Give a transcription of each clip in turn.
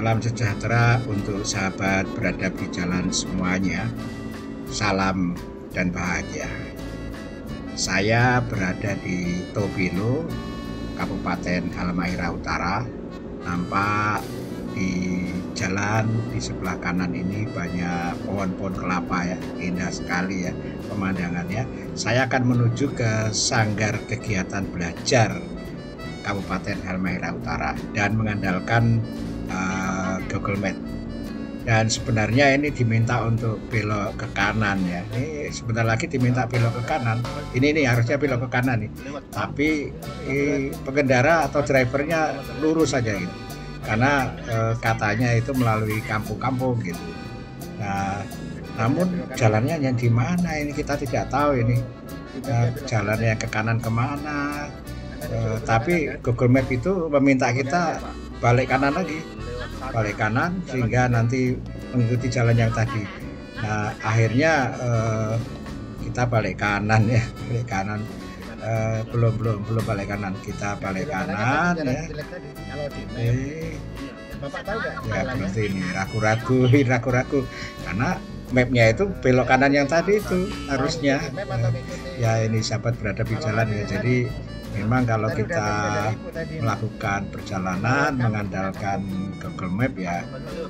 Salam sejahtera untuk sahabat beradab di jalan semuanya. Salam dan bahagia. Saya berada di Tobelo, Kabupaten Halmahera Utara. Nampak di jalan di sebelah kanan ini banyak pohon-pohon kelapa ya, indah sekali ya pemandangannya. Saya akan menuju ke Sanggar Kegiatan Belajar Kabupaten Halmahera Utara dan mengandalkan Google Map. Dan sebenarnya ini diminta untuk belok ke kanan ya. Ini sebentar lagi diminta belok ke kanan. Ini harusnya belok ke kanan nih. Tapi pengendara atau drivernya lurus saja gitu. Karena katanya itu melalui kampung-kampung gitu. Nah, namun jalannya yang di mana ini kita tidak tahu ini. Jalannya ke kanan kemana? Tapi Google Map itu meminta kita balik kanan lagi, balik kanan sehingga nanti mengikuti jalan yang tadi. Nah, akhirnya kita balik kanan ya, balik kanan. Belum balik kanan, kita balik kanan ya. Ya berarti ini ragu-ragu karena mapnya itu belok kanan yang tadi itu harusnya. Ya ini sahabat berada di jalan ya, jadi memang kalau kita melakukan perjalanan mengandalkan Google Map ya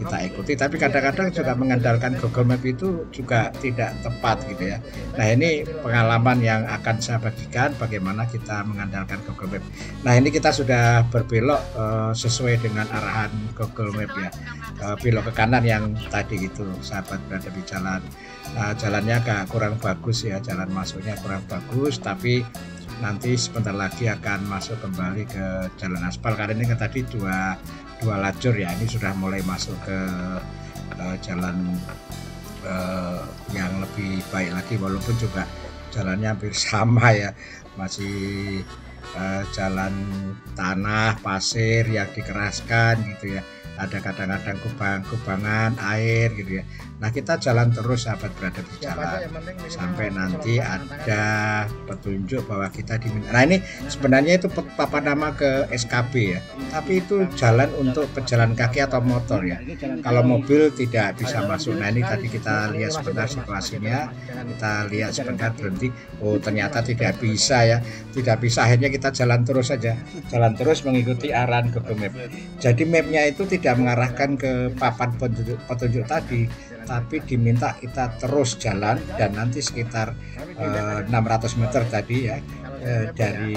kita ikuti, tapi kadang-kadang juga mengandalkan Google Map itu juga tidak tepat gitu ya. Nah ini pengalaman yang akan saya bagikan bagaimana kita mengandalkan Google Map. Nah ini kita sudah berbelok sesuai dengan arahan Google Map ya, belok ke kanan yang tadi itu sahabat berada di jalan. Nah, jalannya agak kurang bagus ya, jalan masuknya kurang bagus, tapi nanti sebentar lagi akan masuk kembali ke jalan aspal karena ini kan tadi dua lajur ya, ini sudah mulai masuk ke jalan yang lebih baik lagi, walaupun juga jalannya hampir sama ya, masih jalan tanah pasir yang dikeraskan gitu ya, ada kadang-kadang kubangan air gitu ya. Nah kita jalan terus sahabat berada di jalan sampai nanti ada petunjuk bahwa kita diminta. Nah ini sebenarnya itu papan nama ke SKB ya, tapi itu jalan untuk pejalan kaki atau motor ya, kalau mobil tidak bisa masuk. Nah ini tadi kita lihat sebentar situasinya, kita lihat sebentar berhenti, oh ternyata tidak bisa ya, tidak bisa. Akhirnya kita jalan terus saja, jalan terus mengikuti arahan Google Map. Jadi mapnya itu tidak mengarahkan ke papan petunjuk tadi, tapi diminta kita terus jalan dan nanti sekitar 600 meter tadi ya, dari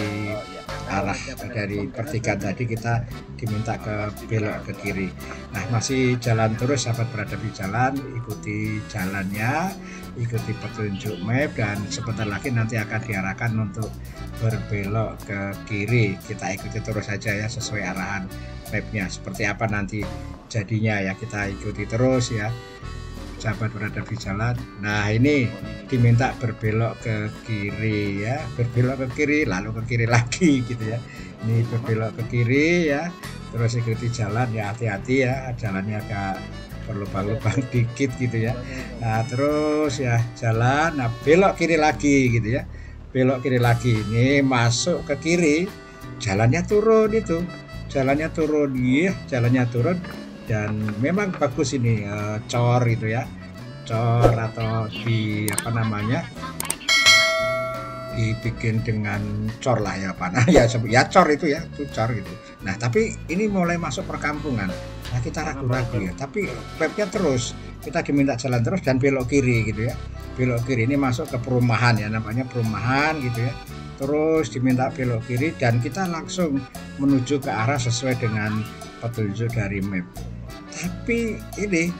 arah dari pertigaan tadi kita diminta ke belok ke kiri. Nah masih jalan terus sahabat berada di jalan, ikuti jalannya, ikuti petunjuk map, dan sebentar lagi nanti akan diarahkan untuk berbelok ke kiri. Kita ikuti terus saja ya sesuai arahan mapnya, seperti apa nanti jadinya ya kita ikuti terus ya sahabat berada di jalan. Nah ini diminta berbelok ke kiri ya, berbelok ke kiri lalu ke kiri lagi gitu ya. Ini berbelok ke kiri ya, terus ikuti jalan ya, hati-hati ya, jalannya agak berlubang-lubang dikit gitu ya. Nah terus ya jalan, nah belok kiri lagi gitu ya, belok kiri lagi. Ini masuk ke kiri, jalannya turun itu, jalannya turun ya, jalannya turun. Dan memang bagus ini cor itu ya, cor atau di apa namanya, dibikin dengan cor lah ya apa ya, cor itu ya, itu cor gitu. Nah tapi ini mulai masuk perkampungan, nah kita ragu-ragu ya, tapi mapnya terus kita diminta jalan terus dan belok kiri gitu ya, belok kiri. Ini masuk ke perumahan ya, namanya perumahan gitu ya, terus diminta belok kiri dan kita langsung menuju ke arah sesuai dengan petunjuk dari map. Tapi ini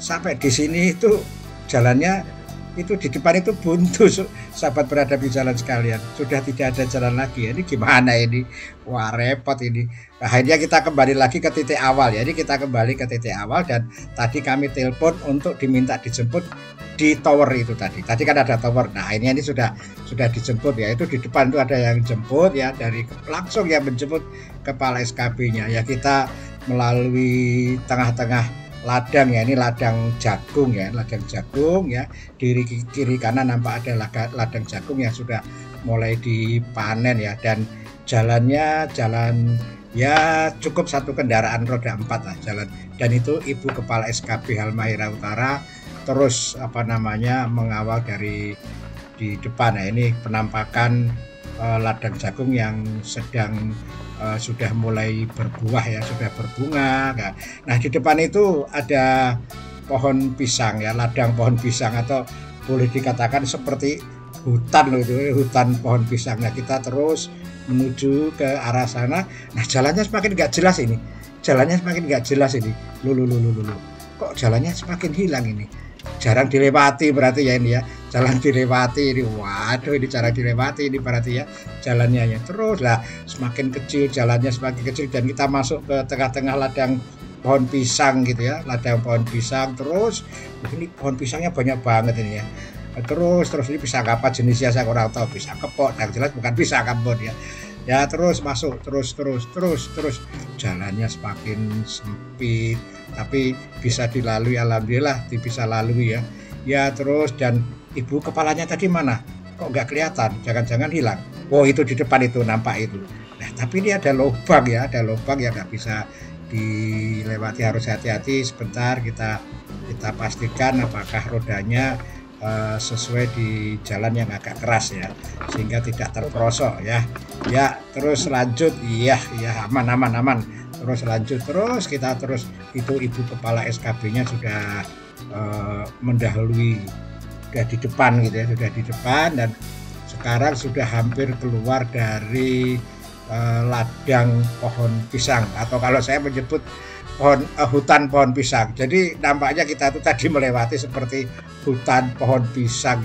sampai di sini itu jalannya itu di depan itu buntu sahabat berada di jalan sekalian, sudah tidak ada jalan lagi. Ini gimana ini? Wah repot ini. Nah, akhirnya kita kembali lagi ke titik awal ya. Ini kita kembali ke titik awal dan tadi kami telepon untuk diminta dijemput di tower itu tadi. Tadi kan ada tower. Nah ini sudah dijemput ya. Itu di depan itu ada yang jemput ya, dari langsung yang menjemput kepala SKB-nya ya. Kita melalui tengah-tengah ladang ya, ini ladang jagung ya, ladang jagung ya, kiri kanan nampak ada ladang jagung yang sudah mulai dipanen ya, dan jalannya jalan ya cukup satu kendaraan roda 4 lah jalan, dan itu Ibu Kepala SKB Halmahera Utara terus mengawal dari di depan. Nah, ini penampakan ladang jagung yang sedang sudah mulai berbuah ya, sudah berbunga. Nah, di depan itu ada pohon pisang ya, ladang pohon pisang, atau boleh dikatakan seperti hutan loh itu, hutan pohon pisang. Nah, kita terus menuju ke arah sana. Nah, jalannya semakin nggak jelas ini. Jalannya semakin nggak jelas ini. Loh. Kok jalannya semakin hilang ini? Jarang dilewati berarti ya ini ya. Jalan dilewati ini. Waduh, ini jarang dilewati ini berarti ya jalannya ya. Terus lah semakin kecil, jalannya semakin kecil, dan kita masuk ke tengah-tengah ladang pohon pisang gitu ya. Ladang pohon pisang, terus ini pohon pisangnya banyak banget ini ya. Terus ini pisang apa jenisnya saya kurang tahu, pisang kepok, yang jelas bukan pisang Ambon ya. Ya, terus masuk terus jalannya semakin sempit, tapi bisa dilalui, alhamdulillah bisa lalui ya. Ya, terus dan Ibu kepalanya tadi mana? Kok nggak kelihatan? Jangan-jangan hilang. Oh, itu di depan itu nampak itu. Nah, tapi ini ada lubang ya, yang nggak bisa dilewati, harus hati-hati. Sebentar kita pastikan apakah rodanya sesuai di jalan yang agak keras ya, sehingga tidak terperosok ya. Terus lanjut, iya aman. Terus lanjut, kita itu Ibu Kepala SKB-nya sudah mendahului, sudah di depan gitu ya, sudah di depan, dan sekarang sudah hampir keluar dari ladang pohon pisang, atau kalau saya menyebut hutan pohon pisang. Jadi nampaknya kita itu tadi melewati seperti hutan pohon pisang.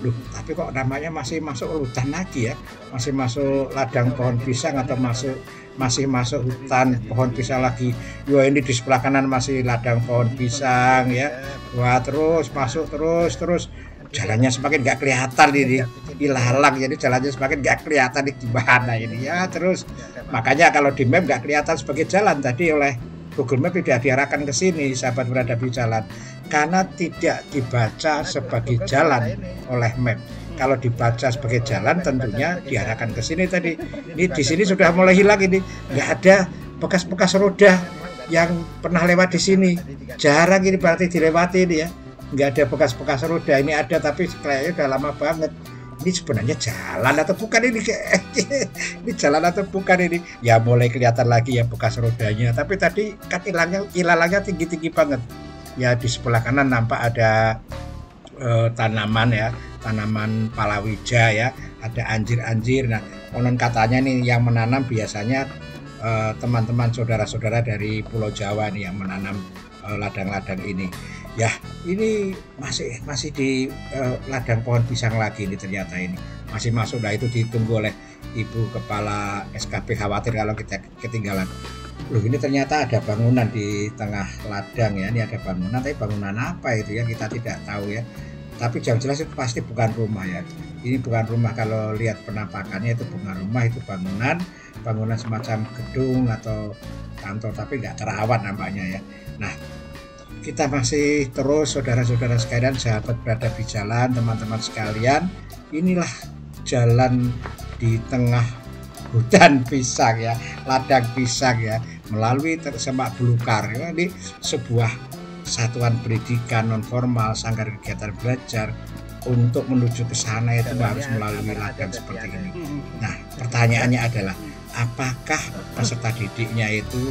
Loh, tapi kok namanya masih masuk hutan lagi ya? Masih masuk ladang pohon pisang, atau masih masuk hutan pohon pisang lagi? Wah, ini di sebelah kanan masih ladang pohon pisang ya. Wah, terus masuk terus jalannya semakin nggak kelihatan ini, dilalang, jadi jalannya semakin nggak kelihatan di gimana ini ya. Terus makanya kalau di map nggak kelihatan sebagai jalan tadi oleh Google Map, tidak diarahkan ke sini, sahabat berhadapi jalan, karena tidak dibaca sebagai jalan oleh map. Kalau dibaca sebagai jalan tentunya diarahkan ke sini tadi. Ini di sini sudah mulai hilang ini, nggak ada bekas-bekas roda yang pernah lewat di sini. Jarang ini berarti dilewati ini ya. Nggak ada bekas-bekas roda. Ini ada tapi kayaknya udah lama banget. Ini sebenarnya jalan atau bukan ini? Ini jalan atau bukan ini? Ya mulai kelihatan lagi ya bekas rodanya. Tapi tadi kan ilalangnya tinggi-tinggi banget. Ya di sebelah kanan nampak ada tanaman ya, tanaman palawija ya, ada anjir-anjir. Nah, konon katanya nih yang menanam biasanya teman-teman saudara-saudara dari Pulau Jawa nih yang menanam ladang-ladang ini. Ya, ini masih di ladang pohon pisang lagi ini, ternyata ini masih masuk. Nah, itu ditunggu oleh Ibu Kepala SKB, khawatir kalau kita ketinggalan. Loh, ini ternyata ada bangunan di tengah ladang ya. Ini ada bangunan, tapi bangunan apa itu ya, kita tidak tahu ya. Tapi yang jelas itu pasti bukan rumah ya. Ini bukan rumah, kalau lihat penampakannya itu bukan rumah, itu bangunan semacam gedung atau kantor, tapi nggak terawat nampaknya ya. Nah, kita masih terus, saudara-saudara sekalian, sahabat berada di jalan, teman-teman sekalian, inilah jalan di tengah hutan pisang ya, ladang pisang ya, melalui semak belukar ya. Ini sebuah satuan pendidikan non formal, sanggar kegiatan belajar. Untuk menuju ke sana itu harus melalui ladang seperti ini. Nah, pertanyaannya adalah apakah peserta didiknya itu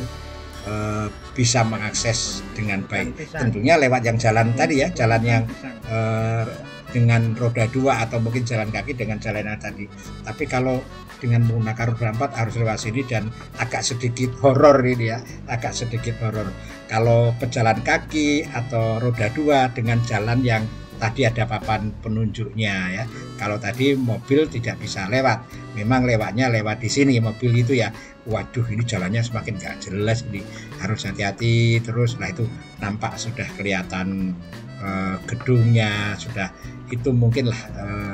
bisa mengakses dengan baik? Tentunya lewat yang jalan tadi ya, jalan yang dengan roda 2 atau mungkin jalan kaki dengan jalan yang tadi. Tapi kalau dengan menggunakan roda 4 harus lewat sini, dan agak sedikit horor ini ya, agak sedikit horor. Kalau pejalan kaki atau roda 2 dengan jalan yang tadi ada papan penunjuknya ya. Kalau tadi mobil tidak bisa lewat, memang lewatnya lewat di sini mobil itu ya. Waduh, ini jalannya semakin gak jelas ini, harus hati-hati terus. Nah, itu nampak sudah kelihatan gedungnya, sudah itu mungkinlah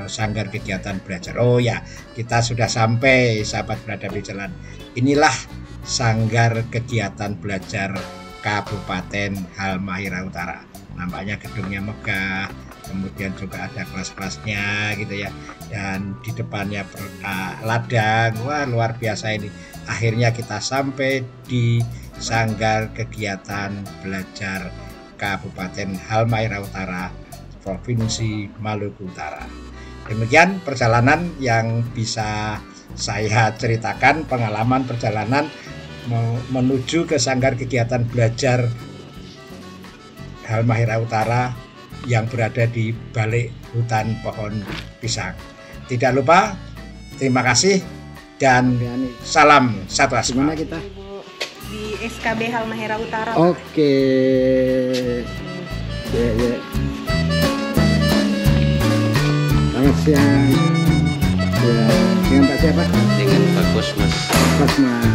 sanggar kegiatan belajar. Oh ya, kita sudah sampai, sahabat berada di jalan. Inilah sanggar kegiatan belajar Kabupaten Halmahera Utara. Nampaknya gedungnya megah, kemudian juga ada kelas-kelasnya gitu ya, dan di depannya ladang. Wah, luar biasa ini. Akhirnya kita sampai di Sanggar Kegiatan Belajar Kabupaten Halmahera Utara, Provinsi Maluku Utara. Demikian perjalanan yang bisa saya ceritakan, pengalaman perjalanan menuju ke Sanggar Kegiatan Belajar Halmahera Utara yang berada di balik hutan pohon pisang. Tidak lupa, terima kasih dan salam satu asma. Gimana kita? Di SKB Halmahera Utara. Oke. Ya. Selamat siang. Ya, dengan Pak siapa? Dengan Pak Kosmas. Kosmas.